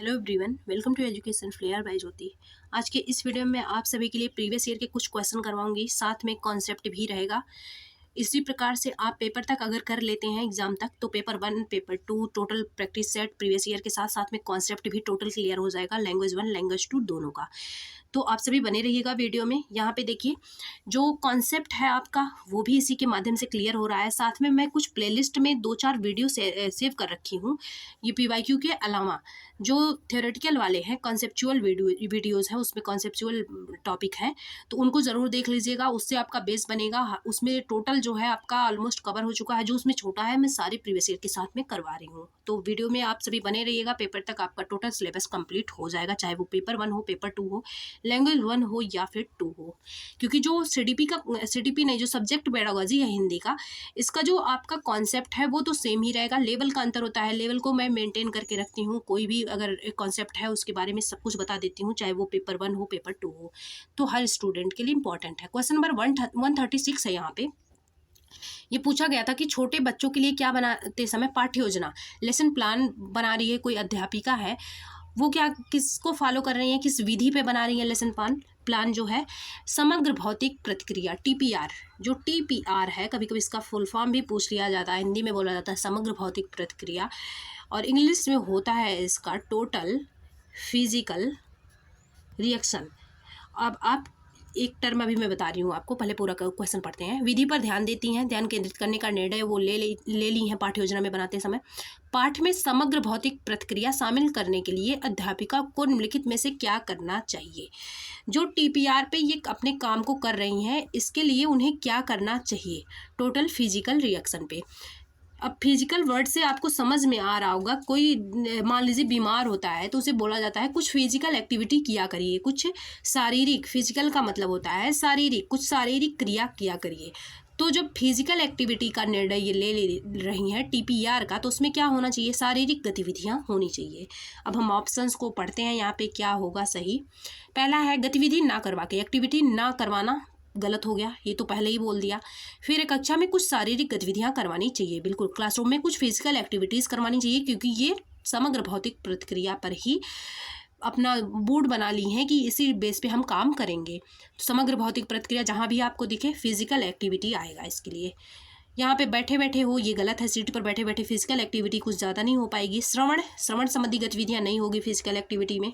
Hello everyone, welcome to education flair by Jyoti. आज के इस वीडियो में आप सभी के लिए प्रीवियस ईयर के कुछ क्वेश्चन करवाऊंगी, साथ में कॉन्सेप्ट भी रहेगा। इसी प्रकार से आप पेपर तक अगर कर लेते हैं एग्जाम तक, तो paper 1 paper 2 total practice set previous year के साथ साथ में कॉन्सेप्ट भी टोटल क्लियर हो जाएगा, लैंग्वेज 1 लैंग्वेज 2 दोनों का। तो आप सभी बने रहिएगा वीडियो में। यहाँ पे देखिए, जो कॉन्सेप्ट है आपका वो भी इसी के माध्यम से क्लियर हो रहा है। साथ में मैं कुछ प्लेलिस्ट में 2-4 वीडियो सेव कर रखी हूँ। ये PYQ के अलावा जो थ्योरेटिकल वाले हैं, कॉन्सेप्चुअल वीडियोज़ हैं, उसमें कॉन्सेप्चुअल टॉपिक हैं, तो उनको ज़रूर देख लीजिएगा। उससे आपका बेस बनेगा। उसमें टोटल जो है आपका ऑलमोस्ट कवर हो चुका है। जो उसमें छोटा है मैं सारे प्रीवियस ईयर के साथ में करवा रही हूँ। तो वीडियो में आप सभी बने रहिएगा। पेपर तक आपका टोटल सिलेबस कंप्लीट हो जाएगा, चाहे वो पेपर 1 हो, पेपर 2 हो, लैंग्वेज 1 हो या फिर 2 हो। क्योंकि जो CDP नहीं, जो सब्जेक्ट पेडागोजी है हिंदी का, इसका जो आपका कॉन्सेप्ट है वो तो सेम ही रहेगा। लेवल का अंतर होता है, लेवल को मैं मेंटेन करके रखती हूँ। कोई भी अगर कॉन्सेप्ट है उसके बारे में सब कुछ बता देती हूँ, चाहे वो पेपर 1 हो, पेपर 2 हो। तो हर स्टूडेंट के लिए इंपॉर्टेंट है। क्वेश्चन नंबर 136 है। यहाँ पे ये पूछा गया था कि छोटे बच्चों के लिए क्या बनाते समय पाठ्य योजना, लेसन प्लान बना रही है कोई अध्यापिका है, वो क्या किसको फॉलो कर रही है, किस विधि पे बना रही है लेसन प्लान जो है। समग्र भौतिक प्रतिक्रिया TPR, जो TPR है, कभी कभी इसका फुल फॉर्म भी पूछ लिया जाता है, हिंदी में बोला जाता है समग्र भौतिक प्रतिक्रिया, और इंग्लिश में होता है इसका टोटल फिजिकल रिएक्शन। अब आप एक टर्म अभी मैं बता रही हूँ आपको, पहले पूरा क्वेश्चन पढ़ते हैं। विधि पर ध्यान देती हैं, ध्यान केंद्रित करने का निर्णय वो ले ली हैं पाठ्य योजना में बनाते समय। पाठ में समग्र भौतिक प्रतिक्रिया शामिल करने के लिए अध्यापिका को निम्नलिखित में से क्या करना चाहिए। जो TPR पे ये अपने काम को कर रही हैं, इसके लिए उन्हें क्या करना चाहिए, टोटल फिजिकल रिएक्शन पे। अब फिजिकल वर्ड से आपको समझ में आ रहा होगा, कोई मान लीजिए बीमार होता है तो उसे बोला जाता है कुछ फिजिकल एक्टिविटी किया करिए, कुछ शारीरिक, फिजिकल का मतलब होता है शारीरिक, कुछ शारीरिक क्रिया किया करिए। तो जब फिजिकल एक्टिविटी का निर्णय ये ले रही हैं TPR का, तो उसमें क्या होना चाहिए, शारीरिक गतिविधियाँ होनी चाहिए। अब हम ऑप्शंस को पढ़ते हैं, यहाँ पे क्या होगा सही। पहला है गतिविधि ना करवा के, एक्टिविटी ना करवाना गलत हो गया, ये तो पहले ही बोल दिया। फिर कक्षा में कुछ शारीरिक गतिविधियां करवानी चाहिए, बिल्कुल क्लासरूम में कुछ फिजिकल एक्टिविटीज़ करवानी चाहिए, क्योंकि ये समग्र भौतिक प्रतिक्रिया पर ही अपना बोर्ड बना ली है कि इसी बेस पे हम काम करेंगे। तो समग्र भौतिक प्रतिक्रिया जहाँ भी आपको दिखे फिजिकल एक्टिविटी आएगा इसके लिए। यहाँ पे बैठे बैठे हो, ये गलत है। सीट पर बैठे बैठे फिजिकल एक्टिविटी कुछ ज़्यादा नहीं हो पाएगी। श्रवण संबंधी गतिविधियाँ नहीं होगी फिजिकल एक्टिविटी में।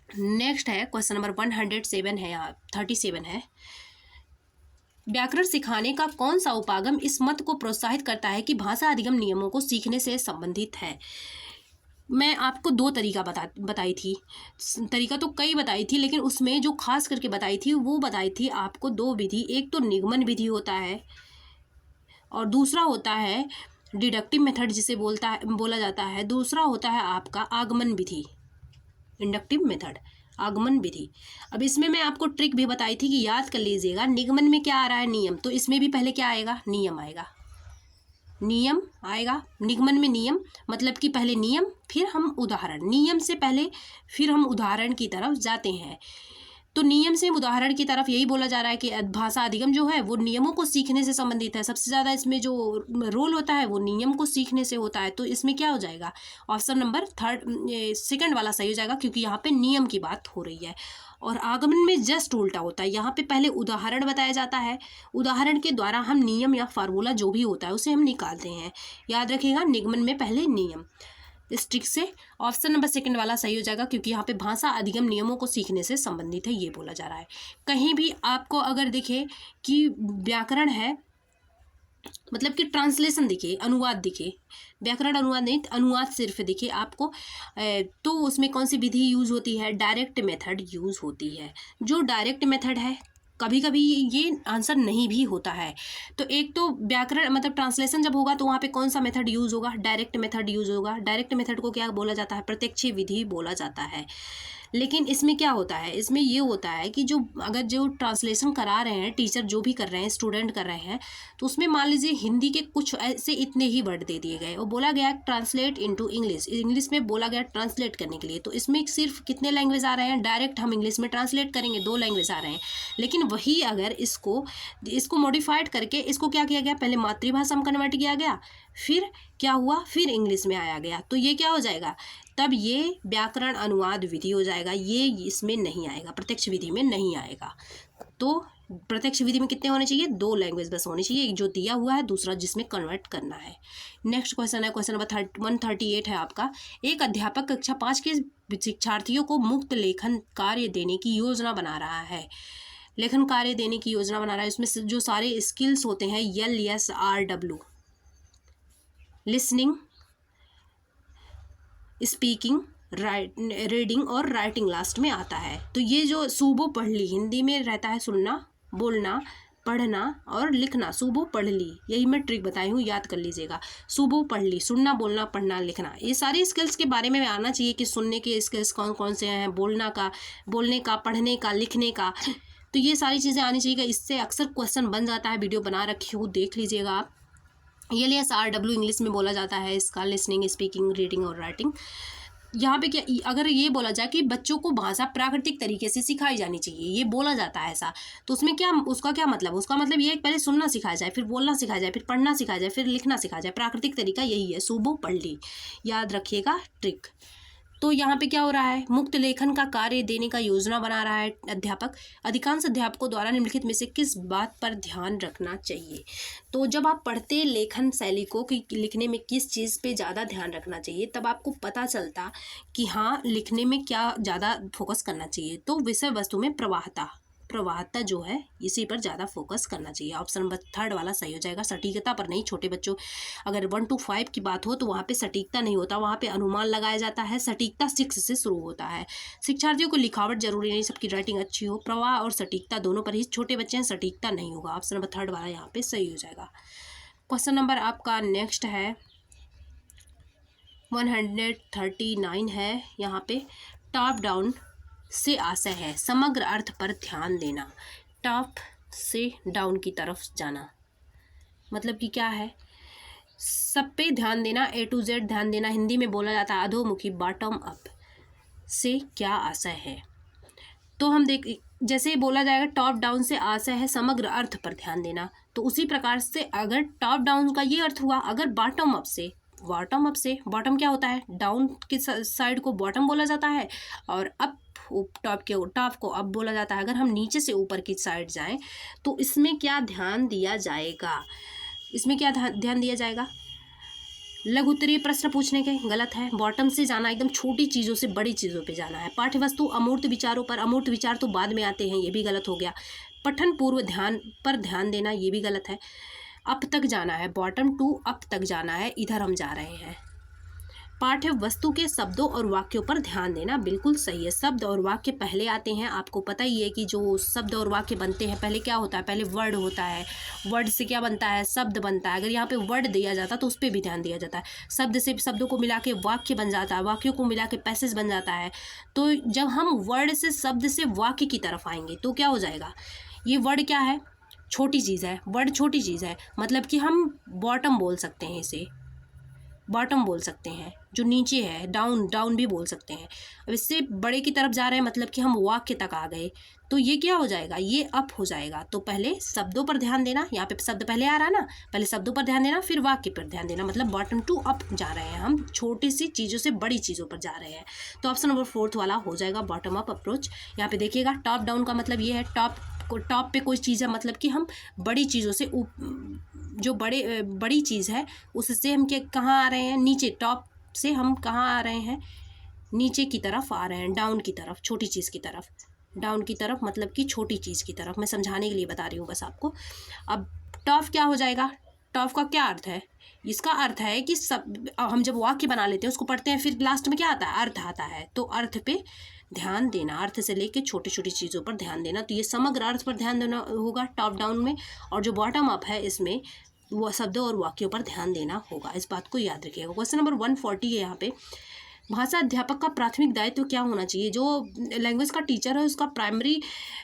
नेक्स्ट है क्वेश्चन नंबर 107 है, यहाँ 37 है। व्याकरण सिखाने का कौन सा उपागम इस मत को प्रोत्साहित करता है कि भाषा अधिगम नियमों को सीखने से संबंधित है। मैं आपको 2 तरीका बताई थी, तरीका तो कई बताई थी, लेकिन उसमें जो खास करके बताई थी वो बताई थी आपको 2 विधि। एक तो निगमन विधि होता है और दूसरा होता है डिडक्टिव मेथड जिसे बोला जाता है। दूसरा होता है आपका आगमन विधि, इंडक्टिव मेथड, आगमन विधि। अब इसमें मैं आपको ट्रिक भी बताई थी कि याद कर लीजिएगा। निगमन में क्या आ रहा है, नियम, तो इसमें भी पहले क्या आएगा, नियम आएगा, नियम आएगा। निगमन में नियम मतलब कि पहले नियम फिर हम उदाहरण, नियम से पहले फिर हम उदाहरण की तरफ जाते हैं। तो नियम से उदाहरण की तरफ यही बोला जा रहा है कि भाषा अधिगम जो है वो नियमों को सीखने से संबंधित है। सबसे ज़्यादा इसमें जो रोल होता है वो नियम को सीखने से होता है। तो इसमें क्या हो जाएगा, ऑप्शन नंबर सेकंड वाला सही हो जाएगा, क्योंकि यहाँ पे नियम की बात हो रही है। और आगमन में जस्ट उल्टा होता है, यहाँ पे पहले उदाहरण बताया जाता है, उदाहरण के द्वारा हम नियम या फार्मूला जो भी होता है उसे हम निकालते हैं। याद रखिएगा, निगमन में पहले नियम। इस ट्रिक से ऑप्शन नंबर सेकंड वाला सही हो जाएगा, क्योंकि यहाँ पे भाषा अधिगम नियमों को सीखने से संबंधित है, ये बोला जा रहा है। कहीं भी आपको अगर दिखे कि व्याकरण है, मतलब कि ट्रांसलेशन दिखे, अनुवाद दिखे, व्याकरण अनुवाद नहीं, अनुवाद सिर्फ दिखे आपको, तो उसमें कौन सी विधि यूज़ होती है, डायरेक्ट मेथड यूज़ होती है। जो डायरेक्ट मेथड है, कभी कभी ये आंसर नहीं भी होता है। तो एक तो व्याकरण मतलब ट्रांसलेशन जब होगा तो वहाँ पे कौन सा मेथड यूज़ होगा, डायरेक्ट मेथड यूज़ होगा। डायरेक्ट मेथड को क्या बोला जाता है, प्रत्यक्ष विधि बोला जाता है। लेकिन इसमें क्या होता है, इसमें ये होता है कि जो ट्रांसलेशन करा रहे हैं टीचर, जो भी कर रहे हैं, स्टूडेंट कर रहे हैं, तो उसमें मान लीजिए हिंदी के कुछ ऐसे इतने ही वर्ड दे दिए गए और बोला गया ट्रांसलेट इनटू इंग्लिश, इंग्लिश में बोला गया ट्रांसलेट करने के लिए। तो इसमें सिर्फ कितने लैंग्वेज आ रहे हैं, डायरेक्ट हम इंग्लिश में ट्रांसलेट करेंगे 2 लैंग्वेज आ रहे हैं। लेकिन वही अगर इसको मॉडिफाइड करके इसको क्या किया गया, पहले मातृभाषा में कन्वर्ट किया गया, फिर क्या हुआ, फिर इंग्लिश में आया गया, तो ये क्या हो जाएगा, तब ये व्याकरण अनुवाद विधि हो जाएगा। ये इसमें नहीं आएगा, प्रत्यक्ष विधि में नहीं आएगा। तो प्रत्यक्ष विधि में कितने होने चाहिए, 2 लैंग्वेज बस होनी चाहिए, एक जो दिया हुआ है, दूसरा जिसमें कन्वर्ट करना है। नेक्स्ट क्वेश्चन है, क्वेश्चन नंबर 138 है आपका। एक अध्यापक कक्षा 5 के शिक्षार्थियों को मुक्त लेखन कार्य देने की योजना बना रहा है। लेखन कार्य देने की योजना बना रहा है, इसमें जो सारे स्किल्स होते हैं LSRW, लिसनिंग, स्पीकिंग, रीडिंग और राइटिंग लास्ट में आता है। तो ये जो सूबो पढ़ ली, हिंदी में रहता है सुनना, बोलना, पढ़ना और लिखना। सूबो पढ़ ली, यही मैं ट्रिक बताई हूँ, याद कर लीजिएगा। सूबो पढ़ ली, सुनना, बोलना, पढ़ना, लिखना, ये सारी स्किल्स के बारे में आना चाहिए कि सुनने के स्किल्स कौन कौन से हैं, बोलने का, पढ़ने का, लिखने का, तो ये सारी चीज़ें आनी चाहिए। इससे अक्सर क्वेश्चन बन जाता है, वीडियो बना रखी हूँ, देख लीजिएगा आप। LSRW इंग्लिश में बोला जाता है इसका, लिसनिंग, स्पीकिंग, रीडिंग और राइटिंग। यहाँ पे क्या, अगर ये बोला जाए कि बच्चों को भाषा प्राकृतिक तरीके से सिखाई जानी चाहिए, ये बोला जाता है ऐसा, तो उसमें क्या, उसका क्या मतलब, उसका मतलब ये है कि पहले सुनना सिखाया जाए, फिर बोलना सिखाया जाए, फिर पढ़ना सिखाया जाए, फिर लिखना सिखाया जाए। प्राकृतिक तरीका यही है, सूबो पढ़ ली, याद रखिएगा ट्रिक। तो यहाँ पे क्या हो रहा है, मुक्त लेखन का कार्य देने का योजना बना रहा है अध्यापक। अधिकांश अध्यापकों द्वारा निम्नलिखित में से किस बात पर ध्यान रखना चाहिए। तो जब आप पढ़ते लेखन शैली को कि लिखने में किस चीज़ पे ज़्यादा ध्यान रखना चाहिए, तब आपको पता चलता कि हाँ लिखने में क्या ज़्यादा फोकस करना चाहिए। तो विषय वस्तु में प्रवाहता जो है, इसी पर ज़्यादा फोकस करना चाहिए। ऑप्शन नंबर 3 वाला सही हो जाएगा। सटीकता पर नहीं, छोटे बच्चों अगर 1 to 5 की बात हो तो वहाँ पे सटीकता नहीं होता, वहाँ पे अनुमान लगाया जाता है। सटीकता 6 से शुरू होता है। शिक्षार्थियों को लिखावट जरूरी नहीं, सबकी राइटिंग अच्छी हो। प्रवाह और सटीकता दोनों पर ही, छोटे बच्चे हैं, सटीकता नहीं होगा। ऑप्शन नंबर 3 वाला यहाँ पे सही हो जाएगा। क्वेश्चन नंबर आपका नेक्स्ट है 139 है। यहाँ पे टॉप डाउन से आशय है, समग्र अर्थ पर ध्यान देना। टॉप से डाउन की तरफ जाना मतलब कि क्या है, सब पे ध्यान देना, A to Z ध्यान देना। हिंदी में बोला जाता है अधोमुखी, बॉटम अप से क्या आशय है। तो हम जैसे ही बोला जाएगा टॉप डाउन से आशय है समग्र अर्थ पर ध्यान देना, तो उसी प्रकार से अगर टॉप डाउन का ये अर्थ हुआ, अगर बॉटम अप से, बॉटम क्या होता है, डाउन की साइड को बॉटम बोला जाता है और अप टॉप को अप बोला जाता है। अगर हम नीचे से ऊपर की साइड जाएं तो इसमें क्या ध्यान दिया जाएगा, इसमें क्या ध्यान दिया जाएगा, लघु उत्तरीय प्रश्न पूछने के, गलत है। बॉटम से जाना, एकदम छोटी चीज़ों से बड़ी चीज़ों पे जाना है। पाठ्य वस्तु अमूर्त विचारों पर, अमूर्त विचार तो बाद में आते हैं, ये भी गलत हो गया। पठन पूर्व ध्यान पर ध्यान देना, ये भी गलत है। अप तक जाना है, बॉटम टू अप तक जाना है, इधर हम जा रहे हैं। पाठ्य वस्तु के शब्दों और वाक्यों पर ध्यान देना, बिल्कुल सही है। शब्द और वाक्य पहले आते हैं, आपको पता ही है कि जो शब्द और वाक्य बनते हैं पहले क्या होता है, पहले वर्ड होता है, वर्ड से क्या बनता है, शब्द बनता है। अगर यहाँ पे वर्ड दिया जाता तो उस पर भी ध्यान दिया जाता है। शब्द से शब्दों को मिला के वाक्य बन जाता है, वाक्यों को मिला के पैसेज बन जाता है। तो जब हम वर्ड से, शब्द से वाक्य की तरफ आएंगे तो क्या हो जाएगा, ये वर्ड क्या है, छोटी चीज़ है, वर्ड छोटी चीज़ है, मतलब कि हम बॉटम बोल सकते हैं, इसे बॉटम बोल सकते हैं, जो नीचे है, डाउन भी बोल सकते हैं। अब इससे बड़े की तरफ जा रहे हैं, मतलब कि हम वाक्य तक आ गए, तो ये क्या हो जाएगा, ये अप हो जाएगा। तो पहले शब्दों पर ध्यान देना, यहाँ पे शब्द पहले आ रहा है ना, पहले शब्दों पर ध्यान देना, फिर वाक्य पर ध्यान देना, मतलब बॉटम टू अप जा रहे हैं हम, छोटी सी चीज़ों से बड़ी चीज़ों पर जा रहे हैं। तो ऑप्शन नंबर 4 वाला हो जाएगा, बॉटम अप अप्रोच। यहाँ पे देखिएगा टॉप डाउन का मतलब ये है, टॉप पे कोई चीज़ है, मतलब कि हम बड़ी चीज़ों से, जो बड़ी चीज़ है उससे हम कहाँ आ रहे हैं, नीचे। टॉप से हम कहाँ आ रहे हैं, नीचे की तरफ आ रहे हैं, डाउन की तरफ, छोटी चीज़ की तरफ। डाउन की तरफ मतलब कि छोटी चीज़ की तरफ, मैं समझाने के लिए बता रही हूँ बस आपको। अब टॉप क्या हो जाएगा, टॉप का क्या अर्थ है, इसका अर्थ है कि सब हम जब वाक्य बना लेते हैं, उसको पढ़ते हैं, फिर लास्ट में क्या आता है, अर्थ आता है। तो अर्थ पे ध्यान देना, अर्थ से लेके छोटी छोटी चीज़ों पर ध्यान देना। तो ये समग्र अर्थ पर ध्यान देना होगा टॉप डाउन में, और जो बॉटम अप है इसमें वो शब्दों और वाक्यों पर ध्यान देना होगा। इस बात को याद रखिएगा। क्वेश्चन नंबर 140 है यहाँ पे, भाषा अध्यापक का प्राथमिक दायित्व क्या होना चाहिए। जो लैंग्वेज का टीचर है उसका प्राइमरी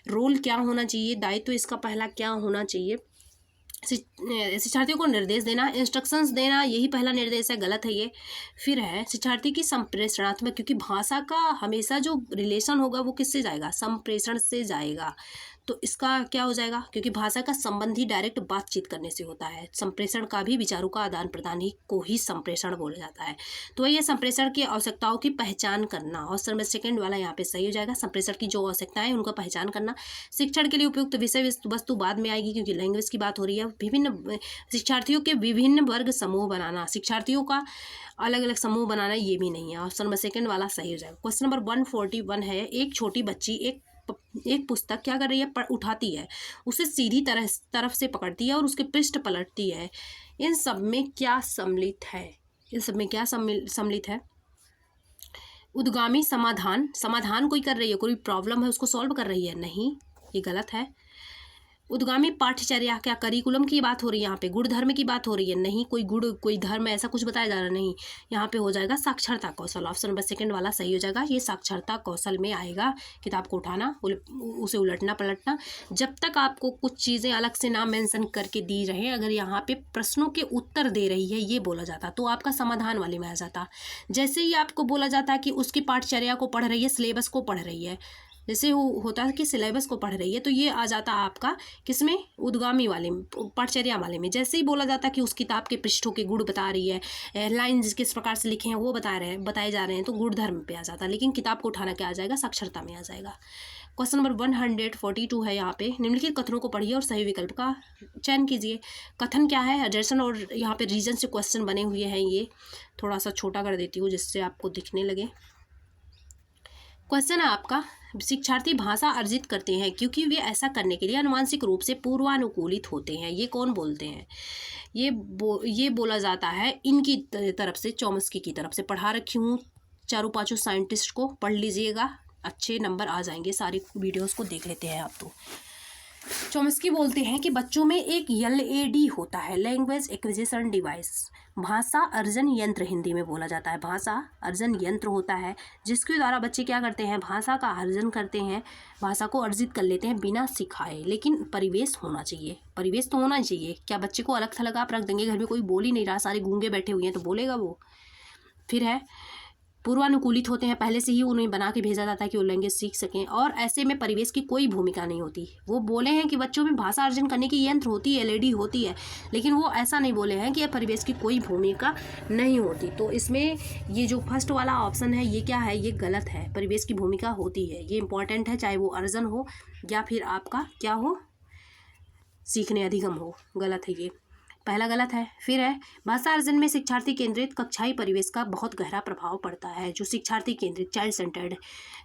रोल क्या होना चाहिए, दायित्व इसका पहला क्या होना चाहिए, शिक्षार्थियों को निर्देश देना, इंस्ट्रक्शंस देना, यही पहला निर्देश है, गलत है ये। फिर है शिक्षार्थी की संप्रेषणात्मक, क्योंकि भाषा का हमेशा जो रिलेशन होगा वो किससे जाएगा, संप्रेषण से जाएगा। तो इसका क्या हो जाएगा, क्योंकि भाषा का संबंध ही डायरेक्ट बातचीत करने से होता है। संप्रेषण का भी विचारों का आदान प्रदान ही को ही संप्रेषण बोला जाता है। तो ये संप्रेषण की आवश्यकताओं की पहचान करना, ऑप्शन नंबर सेकंड वाला यहाँ पे सही हो जाएगा। संप्रेषण की जो आवश्यकताएं हैं उनका पहचान करना। शिक्षण के लिए उपयुक्त विषय वस्तु बाद में आएगी, क्योंकि लैंग्वेज की बात हो रही है। विभिन्न शिक्षार्थियों के विभिन्न वर्ग समूह बनाना, शिक्षार्थियों का अलग अलग समूह बनाना, ये भी नहीं है। ऑप्शन नंबर सेकंड वाला सही हो जाएगा। क्वेश्चन नंबर 141 है, एक छोटी बच्ची एक पुस्तक क्या कर रही है, उठाती है, उसे सीधी तरफ से पकड़ती है और उसके पृष्ठ पलटती है। इन सब में क्या सम्मिलित है, इन सब में क्या सम्मिलित है? उद्गामी समाधान कोई कर रही है, कोई प्रॉब्लम है उसको सॉल्व कर रही है, नहीं, ये गलत है। उद्गामी पाठ्यचर्या, क्या करिकुलम की बात हो रही है यहाँ पे, गुण धर्म की बात हो रही है, नहीं, कोई गुण कोई धर्म ऐसा कुछ बताया जा रहा नहीं। यहाँ पे हो जाएगा साक्षरता कौशल। ऑप्शन नंबर सेकंड वाला सही हो जाएगा। ये साक्षरता कौशल में आएगा। किताब को उठाना, उसे उलटना पलटना। जब तक आपको कुछ चीज़ें अलग से ना मेंशन करके दी रहे, अगर यहाँ पे प्रश्नों के उत्तर दे रही है ये बोला जाता तो आपका समाधान वाले में आ जाता। जैसे ही आपको बोला जाता कि उसकी पाठ्यचर्या को पढ़ रही है, सिलेबस को पढ़ रही है, जैसे होता है कि सिलेबस को पढ़ रही है, तो ये आ जाता आपका किसमें, उद्गामी वाले में, पाठ्यचर्या वाले में। जैसे ही बोला जाता कि उस किताब के पृष्ठों के गुण बता रही है, लाइन्स किस प्रकार से लिखे हैं वो बताए जा रहे हैं, तो गुण धर्म पे आ जाता। लेकिन किताब को उठाना क्या आ जाएगा, साक्षरता में आ जाएगा। क्वेश्चन नंबर 142 है यहाँ पे, निम्नलिखित कथनों को पढ़िए और सही विकल्प का चयन कीजिए। कथन क्या है, एडजर्सन और यहाँ पे रीजन से क्वेश्चन बने हुए हैं। ये थोड़ा सा छोटा कर देती हूँ जिससे आपको दिखने लगे। क्वेश्चन है आपका, शिक्षार्थी भाषा अर्जित करते हैं क्योंकि वे ऐसा करने के लिए आनुवांशिक रूप से पूर्वानुकूलित होते हैं। ये कौन बोलते हैं, ये बोला जाता है इनकी तरफ से, चॉम्स्की की तरफ से। पढ़ा रखी हूँ चारों पांचों साइंटिस्ट को, पढ़ लीजिएगा, अच्छे नंबर आ जाएंगे। सारी वीडियोस को देख लेते हैं आप। तो चॉम्स्की बोलते हैं कि बच्चों में एक LAD होता है, लैंग्वेज एक्विजिशन डिवाइस, भाषा अर्जन यंत्र हिंदी में बोला जाता है। भाषा अर्जन यंत्र होता है जिसके द्वारा बच्चे क्या करते हैं, भाषा का अर्जन करते हैं, भाषा को अर्जित कर लेते हैं बिना सिखाए। लेकिन परिवेश होना चाहिए, परिवेश तो होना चाहिए। क्या बच्चे को अलग थलग आप रख देंगे, घर में कोई बोल ही नहीं रहा, सारे गूंगे बैठे हुए हैं, तो बोलेगा वो? फिर है पूर्वानुकूलित होते हैं, पहले से ही उन्हें बना के भेजा जाता है कि वो लैंग्वेज सीख सकें, और ऐसे में परिवेश की कोई भूमिका नहीं होती। वो बोले हैं कि बच्चों में भाषा अर्जन करने की यंत्र होती है, LAD होती है, लेकिन वो ऐसा नहीं बोले हैं कि परिवेश की कोई भूमिका नहीं होती। तो इसमें ये जो फर्स्ट वाला ऑप्शन है ये क्या है, ये गलत है। परिवेश की भूमिका होती है, ये इंपॉर्टेंट है, चाहे वो अर्जन हो या फिर आपका क्या हो, सीखने अधिगम हो। गलत है, ये पहला गलत है। फिर है भाषा अर्जन में शिक्षार्थी केंद्रित कक्षाई परिवेश का बहुत गहरा प्रभाव पड़ता है। जो शिक्षार्थी केंद्रित, चाइल्ड सेंटर्ड,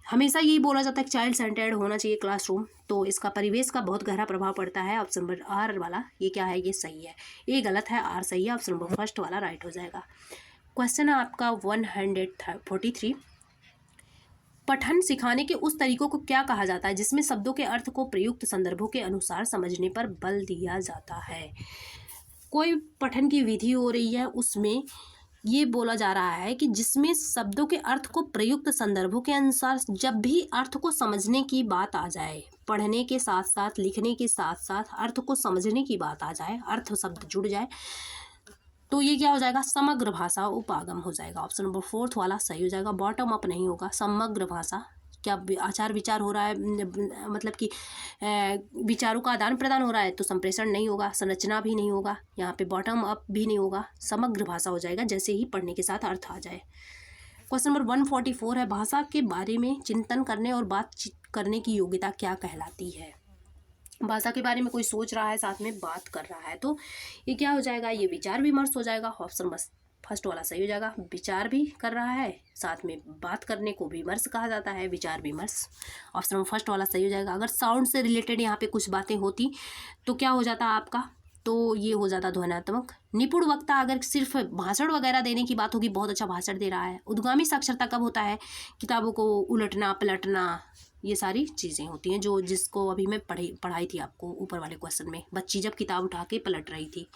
हमेशा यही बोला जाता है कि चाइल्ड सेंटर्ड होना चाहिए क्लासरूम, तो इसका परिवेश का बहुत गहरा प्रभाव पड़ता है। ऑप्शन नंबर R वाला ये क्या है, ये सही है। ये गलत है, R सही है। ऑप्शन नंबर फर्स्ट वाला राइट हो जाएगा। क्वेश्चन है आपका 143, पठन सिखाने के उस तरीकों को क्या कहा जाता है जिसमें शब्दों के अर्थ को प्रयुक्त संदर्भों के अनुसार समझने पर बल दिया जाता है। कोई पठन की विधि हो रही है, उसमें ये बोला जा रहा है कि जिसमें शब्दों के अर्थ को प्रयुक्त संदर्भों के अनुसार, जब भी अर्थ को समझने की बात आ जाए, पढ़ने के साथ साथ, लिखने के साथ साथ अर्थ को समझने की बात आ जाए, अर्थ शब्द जुड़ जाए, तो ये क्या हो जाएगा, समग्र भाषा उपागम हो जाएगा। ऑप्शन नंबर 4 वाला सही हो जाएगा। बॉटम अप नहीं होगा, समग्र भाषा। क्या आचार विचार हो रहा है, मतलब कि विचारों का आदान प्रदान हो रहा है, तो संप्रेषण नहीं होगा, संरचना भी नहीं होगा, यहाँ पे बॉटम अप भी नहीं होगा, समग्र भाषा हो जाएगा जैसे ही पढ़ने के साथ अर्थ आ जाए। क्वेश्चन नंबर 144 है, भाषा के बारे में चिंतन करने और बातचीत करने की योग्यता क्या कहलाती है। भाषा के बारे में कोई सोच रहा है, साथ में बात कर रहा है, तो ये क्या हो जाएगा, ये विचार विमर्श हो जाएगा। ऑप्शन बस फर्स्ट वाला सही हो जाएगा। विचार भी कर रहा है, साथ में बात करने को विमर्श कहा जाता है, विचार विमर्श। ऑप्शन फर्स्ट वाला सही हो जाएगा। अगर साउंड से रिलेटेड यहाँ पे कुछ बातें होती तो क्या हो जाता आपका, तो ये हो जाता ध्वन्यात्मक। निपुण वक्ता, अगर सिर्फ भाषण वगैरह देने की बात होगी, बहुत अच्छा भाषण दे रहा है। उद्गामी साक्षरता कब होता है, किताबों को उलटना पलटना, ये सारी चीज़ें होती हैं जो जिसको अभी मैं पढ़ाई थी आपको ऊपर वाले क्वेश्चन में, बच्ची जब किताब उठा के पलट रही थी।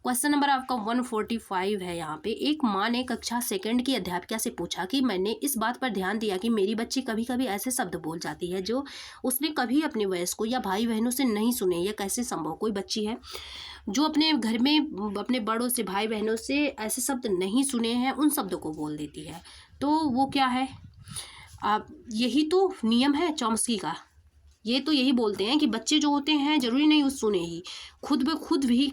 क्वेश्चन नंबर आपका 145 है यहाँ पे। एक माँ ने कक्षा सेकंड की अध्यापिका से पूछा कि मैंने इस बात पर ध्यान दिया कि मेरी बच्ची कभी कभी ऐसे शब्द बोल जाती है जो उसने कभी अपने वयस्कों या भाई बहनों से नहीं सुने, यह कैसे संभव। कोई बच्ची है जो अपने घर में अपने बड़ों से, भाई बहनों से ऐसे शब्द नहीं सुने हैं, उन शब्दों को बोल देती है, तो वो क्या है। आप यही तो नियम है चॉम्स्की का, ये तो यही बोलते हैं कि बच्चे जो होते हैं जरूरी नहीं उस सुने ही, खुद ब खुद भी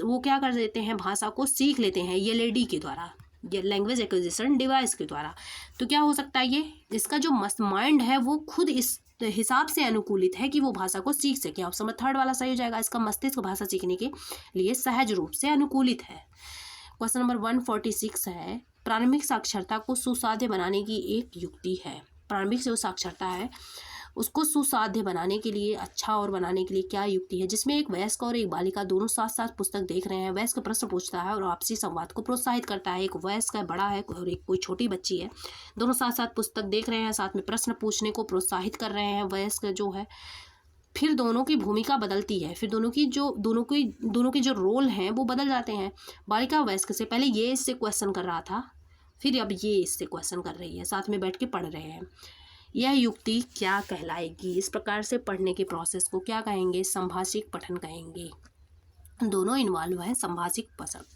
वो क्या कर देते हैं, भाषा को सीख लेते हैं ये लेडी के द्वारा, ये लैंग्वेज एक्विजिशन डिवाइस के द्वारा। तो क्या हो सकता है, ये इसका जो मस्त माइंड है वो खुद इस हिसाब से अनुकूलित है कि वो भाषा को सीख सके। ऑप्शन नंबर थर्ड वाला सही हो जाएगा। इसका मस्तिष्क भाषा सीखने के लिए सहज रूप से अनुकूलित है। क्वेश्चन नंबर 146 है, प्रारंभिक साक्षरता को सुसाध्य बनाने की एक युक्ति है। प्रारंभिक जो साक्षरता है उसको सुसाध्य बनाने के लिए, अच्छा और बनाने के लिए क्या युक्ति है, जिसमें एक वयस्क और एक बालिका दोनों साथ साथ पुस्तक देख रहे हैं। वयस्क प्रश्न पूछता है और आपसी संवाद को प्रोत्साहित करता है। एक वयस्क है, बड़ा है, और एक कोई छोटी बच्ची है, दोनों साथ साथ पुस्तक देख रहे हैं, साथ में प्रश्न पूछने को प्रोत्साहित कर रहे हैं वयस्क जो है। फिर दोनों की भूमिका बदलती है, फिर दोनों के जो रोल हैं वो बदल जाते हैं। बालिका वयस्क से पहले ये इससे क्वेश्चन कर रहा था, फिर अब ये इससे क्वेश्चन कर रही है, साथ में बैठ के पढ़ रहे हैं। यह युक्ति क्या कहलाएगी? इस प्रकार से पढ़ने के प्रोसेस को क्या कहेंगे? संभाषिक पठन कहेंगे। दोनों इन्वॉल्व है, संभाषिक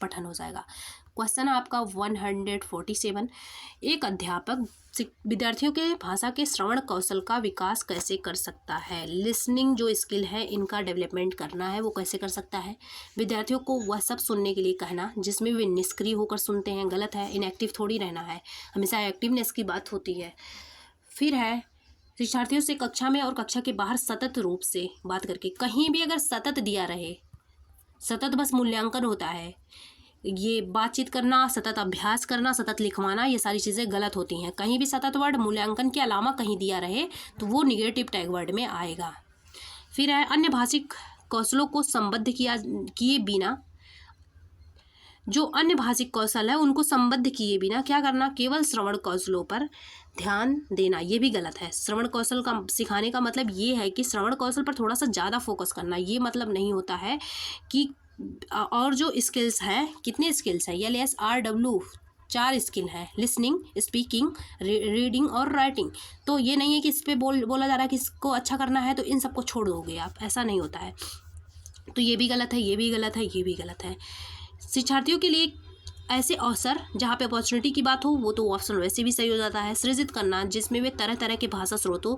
पठन हो जाएगा। क्वेश्चन आपका 147, एक अध्यापक विद्यार्थियों के भाषा के श्रवण कौशल का विकास कैसे कर सकता है? लिसनिंग जो स्किल है इनका डेवलपमेंट करना है, वो कैसे कर सकता है? विद्यार्थियों को वह सब सुनने के लिए कहना जिसमें वे निष्क्रिय होकर सुनते हैं, गलत है। इनएक्टिव थोड़ी रहना है, हमेशा एक्टिवनेस की बात होती है। फिर है, शिक्षार्थियों से कक्षा में और कक्षा के बाहर सतत रूप से बात करके, कहीं भी अगर सतत दिया रहे, सतत बस मूल्यांकन होता है, ये बातचीत करना, सतत अभ्यास करना, सतत लिखवाना, ये सारी चीज़ें गलत होती हैं। कहीं भी सतत वर्ड मूल्यांकन के अलावा कहीं दिया रहे तो वो निगेटिव टैग वर्ड में आएगा। फिर है, अन्य भाषिक कौशलों को संबद्ध किए बिना, जो अन्य भाषिक कौशल है उनको संबद्ध किए बिना क्या करना, केवल श्रवण कौशलों पर ध्यान देना, ये भी गलत है। श्रवण कौशल का सिखाने का मतलब ये है कि श्रवण कौशल पर थोड़ा सा ज़्यादा फोकस करना, ये मतलब नहीं होता है कि और जो स्किल्स हैं, कितने स्किल्स हैं, LSRW 4 स्किल हैं, लिसनिंग, स्पीकिंग, रीडिंग और राइटिंग। तो ये नहीं है कि इस पर बोला जा रहा है कि इसको अच्छा करना है तो इन सबको छोड़ दोगे आप, ऐसा नहीं होता है। तो ये भी गलत है, ये भी गलत है, ये भी गलत है। शिक्षार्थियों के लिए ऐसे अवसर जहाँ पे अपॉर्चुनिटी की बात हो वो तो ऑप्शन वैसे भी सही हो जाता है। सृजित करना जिसमें वे तरह तरह के भाषा स्रोतों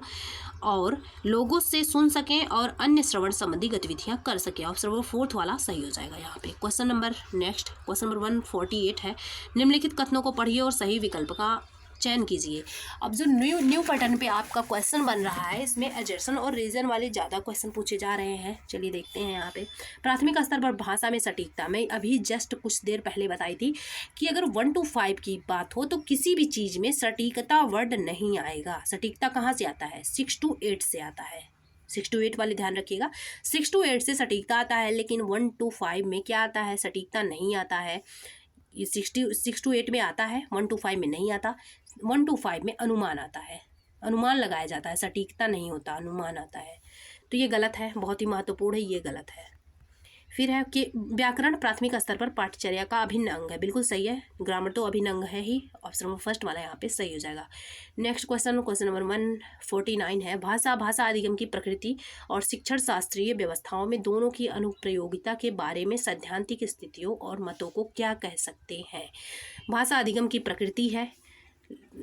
और लोगों से सुन सकें और अन्य श्रवण संबंधी गतिविधियाँ कर सकें। ऑप्शन नंबर 4 वाला सही हो जाएगा यहाँ पे। क्वेश्चन नंबर 148 है, निम्नलिखित कथनों को पढ़िए और सही विकल्प का चयन कीजिए। अब जो न्यू पैटर्न पे आपका क्वेश्चन बन रहा है, इसमें एजर्सन और रीजन वाले ज़्यादा क्वेश्चन पूछे जा रहे हैं। चलिए देखते हैं यहाँ पे। प्राथमिक स्तर पर भाषा में सटीकता, मैं अभी जस्ट कुछ देर पहले बताई थी कि अगर 1 to 5 की बात हो तो किसी भी चीज़ में सटीकता वर्ड नहीं आएगा। सटीकता कहाँ से आता है? 6 to 8 से आता है। 6 to 8 वाले ध्यान रखिएगा, 6 to 8 से सटीकता आता है, लेकिन 1 to 5 में क्या आता है? सटीकता नहीं आता है। ये 6 to 8 में आता है, 1 to 5 में नहीं आता। 1 to 5 में अनुमान आता है, अनुमान लगाया जाता है, सटीकता नहीं होता, अनुमान आता है। तो ये गलत है, बहुत ही महत्वपूर्ण है, ये गलत है। फिर है कि व्याकरण प्राथमिक स्तर पर पाठचर्या का अभिन्न अंग है, बिल्कुल सही है। ग्रामर तो अभिन्न अंग है ही, ऑप्शन नंबर फर्स्ट वाला यहाँ पे सही हो जाएगा। नेक्स्ट क्वेश्चन नंबर 149 है, भाषा अधिगम की प्रकृति और शिक्षण शास्त्रीय व्यवस्थाओं में दोनों की अनुप्रयोगिता के बारे में सैद्धांतिक स्थितियों और मतों को क्या कह सकते हैं? भाषा अधिगम की प्रकृति है,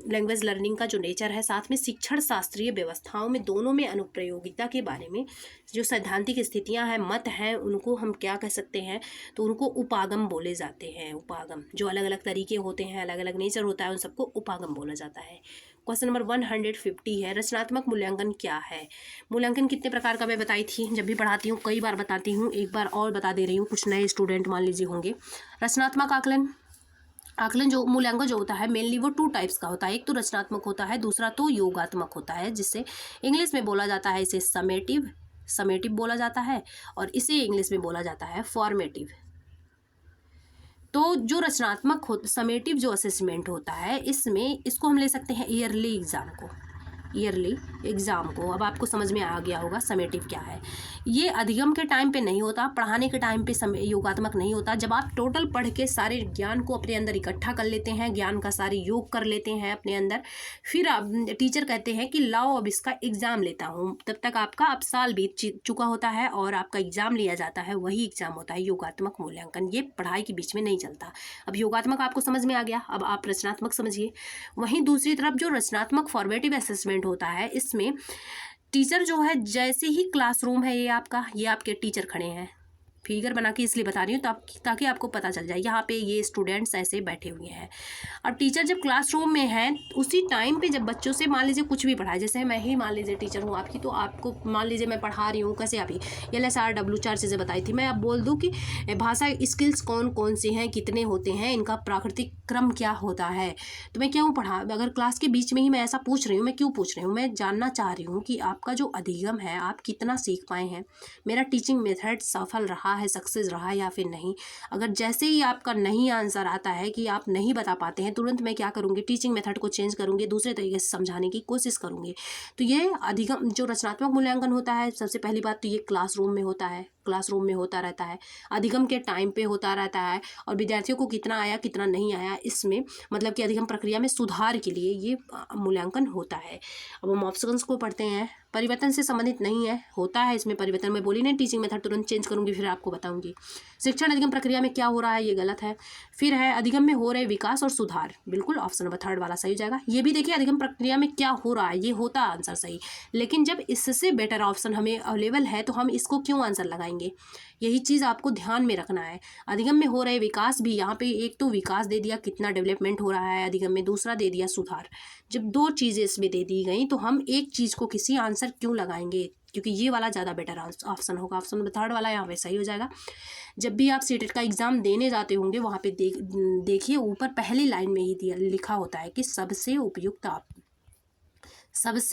लैंग्वेज लर्निंग का जो नेचर है, साथ में शिक्षण शास्त्रीय व्यवस्थाओं में दोनों में अनुप्रयोगिता के बारे में जो सैद्धांतिक स्थितियां हैं, मत हैं, उनको हम क्या कह सकते हैं? तो उनको उपागम बोले जाते हैं। उपागम जो अलग अलग तरीके होते हैं, अलग अलग नेचर होता है, उन सबको उपागम बोला जाता है। क्वेश्चन नंबर 150 है, रचनात्मक मूल्यांकन क्या है? मूल्यांकन कितने प्रकार का मैं बताई थी, जब भी पढ़ाती हूँ कई बार बताती हूँ, एक बार और बता दे रही हूँ, कुछ नए स्टूडेंट मान लीजिए होंगे। रचनात्मक आकलन जो मूल्यांकन जो होता है मेनली वो 2 टाइप्स का होता है। एक तो रचनात्मक होता है, दूसरा तो योगात्मक होता है, जिससे इंग्लिश में बोला जाता है इसे समेटिव बोला जाता है, और इसे इंग्लिश में बोला जाता है फॉर्मेटिव। तो जो रचनात्मक समेटिव जो असेसमेंट होता है, इसमें इसको हम ले सकते हैं ईयरली एग्ज़ाम को। अब आपको समझ में आ गया होगा समेटिव क्या है। ये अधिगम के टाइम पे नहीं होता, पढ़ाने के टाइम पे योगात्मक नहीं होता। जब आप टोटल पढ़ के सारे ज्ञान को अपने अंदर इकट्ठा कर लेते हैं, ज्ञान का सारे योग कर लेते हैं अपने अंदर, फिर आप टीचर कहते हैं कि लाओ अब इसका एग्ज़ाम लेता हूँ, तब तक आपका अब साल बीत चुका होता है और आपका एग्ज़ाम लिया जाता है, वही एग्ज़ाम होता है योगात्मक मूल्यांकन। ये पढ़ाई के बीच में नहीं चलता। अब योगात्मक आपको समझ में आ गया, अब आप रचनात्मक समझिए। वहीं दूसरी तरफ जो रचनात्मक फॉर्मेटिव असेसमेंट होता है, इसमें टीचर जो है, जैसे ही क्लासरूम है ये आपका, ये आपके टीचर खड़े हैं, फिगर बना के इसलिए बता रही हूँ ताकि आपको पता चल जाए। यहाँ पे ये स्टूडेंट्स ऐसे बैठे हुए हैं। अब टीचर जब क्लासरूम में है, उसी टाइम पे जब बच्चों से मान लीजिए कुछ भी पढ़ाए, जैसे मैं ही मान लीजिए टीचर हूँ आपकी, तो आपको मान लीजिए मैं पढ़ा रही हूँ, कैसे अभी LSR W 4 चीज़ें बताई थी, मैं अब बोल दूँ कि भाषा स्किल्स कौन कौन से हैं, कितने होते हैं, इनका प्राकृतिक क्रम क्या होता है, तो मैं क्यों पढ़ा, अगर क्लास के बीच में ही मैं ऐसा पूछ रही हूँ, मैं क्यों पूछ रही हूँ, मैं जानना चाह रही हूँ कि आपका जो अधिगम है, आप कितना सीख पाए हैं, मेरा टीचिंग मेथड सफल रहा है, सक्सेस रहा या फिर नहीं। अगर जैसे ही आपका नहीं आंसर आता है कि आप नहीं बता पाते हैं, तुरंत मैं क्या करूँगी, टीचिंग मेथड को चेंज करूँगी, दूसरे तरीके से समझाने की कोशिश करूँगी। तो ये अधिगम जो रचनात्मक मूल्यांकन होता है, सबसे पहली बात तो ये क्लासरूम में होता है, क्लासरूम में होता रहता है, अधिगम के टाइम पे होता रहता है, और विद्यार्थियों को कितना आया कितना नहीं आया, इसमें मतलब कि अधिगम प्रक्रिया में सुधार के लिए ये मूल्यांकन होता है। अब हम ऑप्शंस को पढ़ते हैं। परिवर्तन से संबंधित नहीं है, होता है इसमें परिवर्तन, मैं बोली नहीं टीचिंग मेथड तुरंत चेंज करूँगी, फिर आपको बताऊँगी। शिक्षण अधिगम प्रक्रिया में क्या हो रहा है, ये गलत है। फिर है अधिगम में हो रहे विकास और सुधार, बिल्कुल ऑप्शन नंबर 3 वाला सही हो जाएगा। ये भी देखिए अधिगम प्रक्रिया में क्या हो रहा है, ये होता आंसर सही, लेकिन जब इससे बेटर ऑप्शन हमें अवेलेबल है तो हम इसको क्यों आंसर लगाएंगे, यही चीज़ आपको ध्यान में रखना है। अधिगम में हो रहे विकास भी, यहाँ पे एक तो विकास दे दिया, कितना डेवलपमेंट हो रहा है अधिगम में, दूसरा दे दिया सुधार। जब 2 चीज़ें इसमें दे दी गई तो हम एक चीज़ को किसी आंसर क्यों लगाएंगे, क्योंकि ये वाला ज़्यादा बेटर ऑप्शन होगा, ऑप्शन नंबर 3 वाला यहाँ पे सही हो जाएगा। जब भी आप सीटेट का एग्ज़ाम देने जाते होंगे, वहाँ पे देखिए ऊपर पहली लाइन में ही दिया लिखा होता है कि सबसे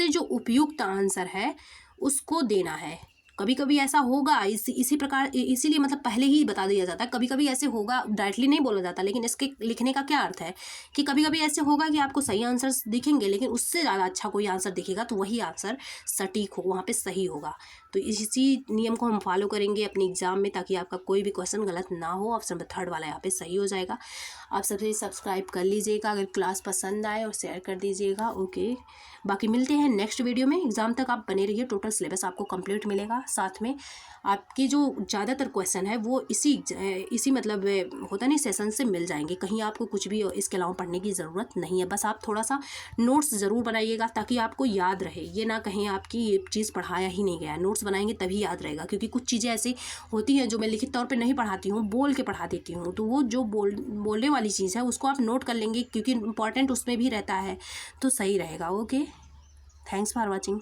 जो उपयुक्त आंसर है उसको देना है। कभी कभी ऐसा होगा, इसी प्रकार, इसीलिए मतलब पहले ही बता दिया जाता है, कभी कभी ऐसे होगा, डायरेक्टली नहीं बोला जाता, लेकिन इसके लिखने का क्या अर्थ है कि कभी कभी ऐसे होगा कि आपको सही आंसर्स दिखेंगे, लेकिन उससे ज़्यादा अच्छा कोई आंसर दिखेगा तो वही आंसर सटीक हो, वहाँ पे सही होगा। तो इसी नियम को हम फॉलो करेंगे अपने एग्जाम में, ताकि आपका कोई भी क्वेश्चन गलत ना हो। ऑप्शन नंबर 3 वाला यहाँ पे सही हो जाएगा। आप सबसे सब्सक्राइब कर लीजिएगा, अगर क्लास पसंद आए, और शेयर कर दीजिएगा। ओके, बाकी मिलते हैं नेक्स्ट वीडियो में। एग्जाम तक आप बने रहिए, टोटल सिलेबस आपको कंप्लीट मिलेगा। साथ में आपके जो ज़्यादातर क्वेश्चन है वो इसी मतलब होता नहीं सेशन से मिल जाएंगे, कहीं आपको कुछ भी इसके अलावा पढ़ने की ज़रूरत नहीं है। बस आप थोड़ा सा नोट्स ज़रूर बनाइएगा ताकि आपको याद रहे, ये ना कहीं आपकी ये चीज़ पढ़ाया ही नहीं गया। नोट्स बनाएंगे तभी याद रहेगा, क्योंकि कुछ चीज़ें ऐसी होती हैं जो मैं लिखित तौर पे नहीं पढ़ाती हूँ, बोल के पढ़ा देती हूँ, तो वो जो बोलने वाली चीज़ है उसको आप नोट कर लेंगे, क्योंकि इंपॉर्टेंट उसमें भी रहता है, तो सही रहेगा। Okay, thanks for watching.